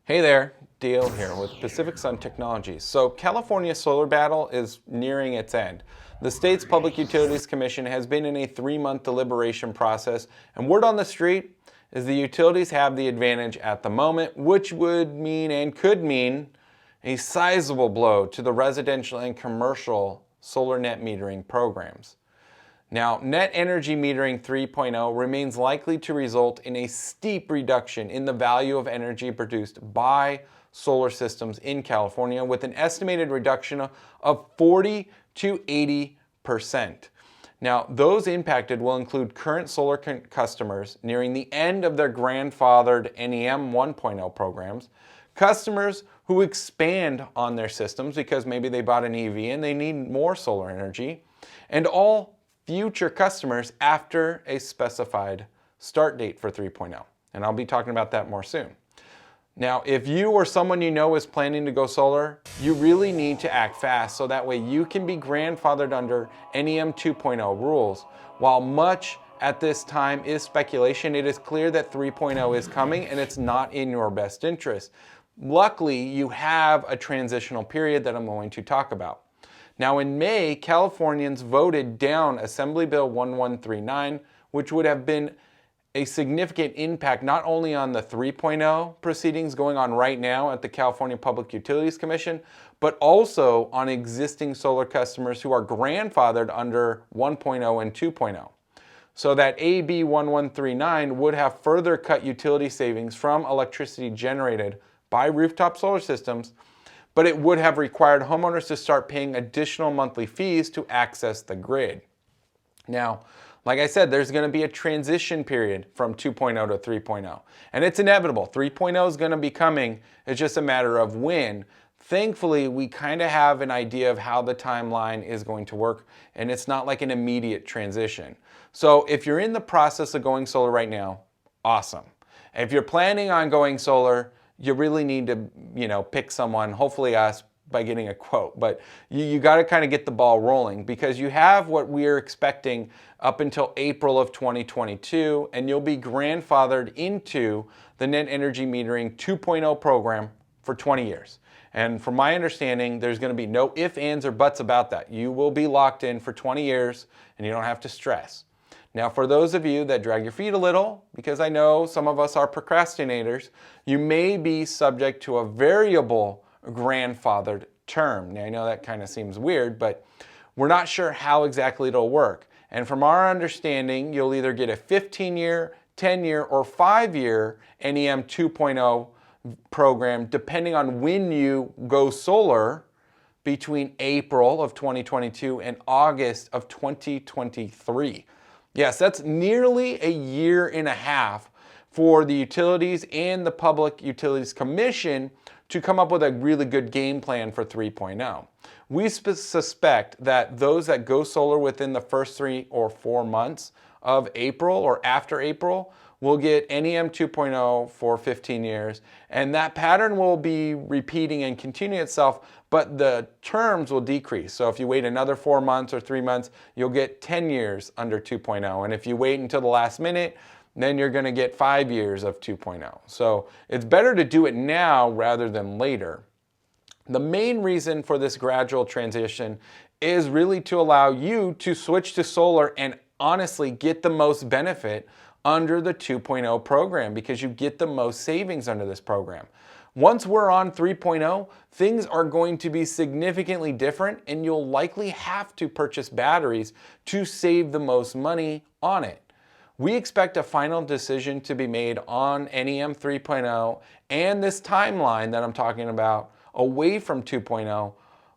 Hey there, Dale here with Pacific Sun Technologies. So California's solar battle is nearing its end. The state's Public Utilities Commission has been in a 3-month deliberation process, and word on the street is the utilities have the advantage at the moment, which would mean and could mean a sizable blow to the residential and commercial solar net metering programs. Now, net energy metering 3.0 remains likely to result in a steep reduction in the value of energy produced by solar systems in California, with an estimated reduction of 40 to 80%. Now, those impacted will include current solar customers nearing the end of their grandfathered NEM 1.0 programs, customers who expand on their systems because maybe they bought an EV and they need more solar energy, and all future customers after a specified start date for 3.0. And I'll be talking about that more soon. Now, if you or someone you know is planning to go solar, you really need to act fast so that way you can be grandfathered under NEM 2.0 rules. While much at this time is speculation, it is clear that 3.0 is coming and it's not in your best interest. Luckily, you have a transitional period that I'm going to talk about. Now, in May, Californians voted down Assembly Bill 1139, which would have been a significant impact not only on the 3.0 proceedings going on right now at the California Public Utilities Commission, but also on existing solar customers who are grandfathered under 1.0 and 2.0. So that AB 1139 would have further cut utility savings from electricity generated by rooftop solar systems, but it would have required homeowners to start paying additional monthly fees to access the grid. Now, like I said, there's going to be a transition period from 2.0 to 3.0, and it's inevitable. 3.0 is going to be coming. It's just a matter of when. Thankfully, we kind of have an idea of how the timeline is going to work, and it's not like an immediate transition. So if you're in the process of going solar right now, awesome. If you're planning on going solar, you really need to, pick someone, hopefully us, by getting a quote. But you got to kind of get the ball rolling because you have what we're expecting up until April of 2022, and you'll be grandfathered into the Net Energy Metering 2.0 program for 20 years. And from my understanding, there's going to be no ifs, ands, or buts about that. You will be locked in for 20 years, and you don't have to stress. Now, for those of you that drag your feet a little, because I know some of us are procrastinators, you may be subject to a variable grandfathered term. Now, I know that kind of seems weird, but we're not sure how exactly it'll work. And from our understanding, you'll either get a 15-year, 10-year, or 5-year NEM 2.0 program, depending on when you go solar between April of 2022 and August of 2023. Yes, that's nearly a year and a half for the utilities and the Public Utilities Commission to come up with a really good game plan for 3.0. We suspect that those that go solar within the first 3 or 4 months of April or after April will get NEM 2.0 for 15 years, and that pattern will be repeating and continuing itself, but the terms will decrease. So if you wait another 4 months or 3 months, you'll get 10 years under 2.0, and if you wait until the last minute, then you're going to get 5 years of 2.0. So it's better to do it now rather than later. The main reason for this gradual transition is really to allow you to switch to solar and honestly get the most benefit under the 2.0 program because you get the most savings under this program. Once we're on 3.0, things are going to be significantly different, and you'll likely have to purchase batteries to save the most money on it. We expect a final decision to be made on NEM 3.0 and this timeline that I'm talking about away from 2.0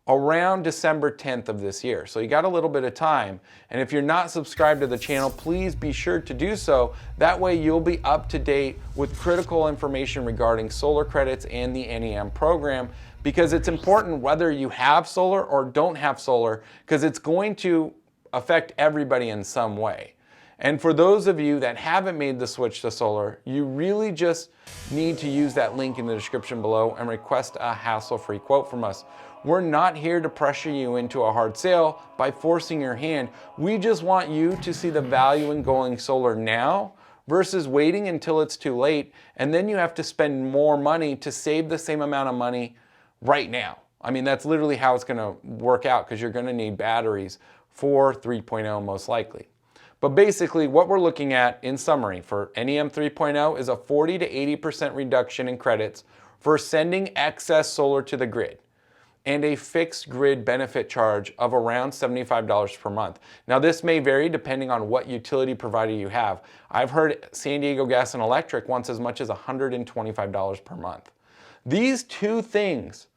around December 10th of this year. So you got a little bit of time. And if you're not subscribed to the channel, please be sure to do so. That way you'll be up to date with critical information regarding solar credits and the NEM program, because it's important whether you have solar or don't have solar, because it's going to affect everybody in some way. And for those of you that haven't made the switch to solar, you really just need to use that link in the description below and request a hassle-free quote from us. We're not here to pressure you into a hard sale by forcing your hand. We just want you to see the value in going solar now versus waiting until it's too late, and then you have to spend more money to save the same amount of money right now. I mean, that's literally how it's going to work out, because you're going to need batteries for 3.0 most likely. But basically, what we're looking at in summary for NEM 3.0 is a 40 to 80% reduction in credits for sending excess solar to the grid, and a fixed grid benefit charge of around $75 per month. Now, this may vary depending on what utility provider you have. I've heard San Diego Gas and Electric wants as much as $125 per month. These two things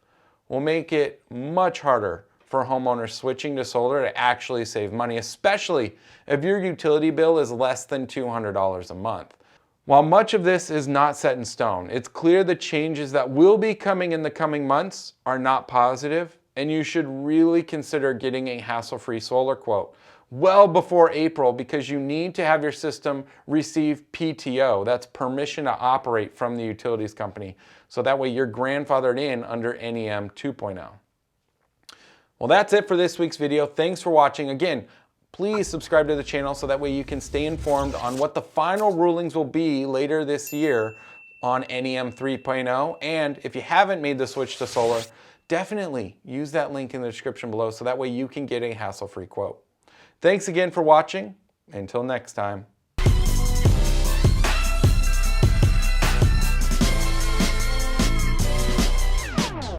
will make it much harder for homeowners switching to solar to actually save money, especially if your utility bill is less than $200 a month. While much of this is not set in stone, it's clear the changes that will be coming in the coming months are not positive, and you should really consider getting a hassle-free solar quote well before April, because you need to have your system receive PTO, that's permission to operate, from the utilities company, so that way you're grandfathered in under NEM 2.0. Well, that's it for this week's video. Thanks for watching. Again, please subscribe to the channel so that way you can stay informed on what the final rulings will be later this year on NEM 3.0. And if you haven't made the switch to solar, definitely use that link in the description below so that way you can get a hassle-free quote. Thanks again for watching. Until next time.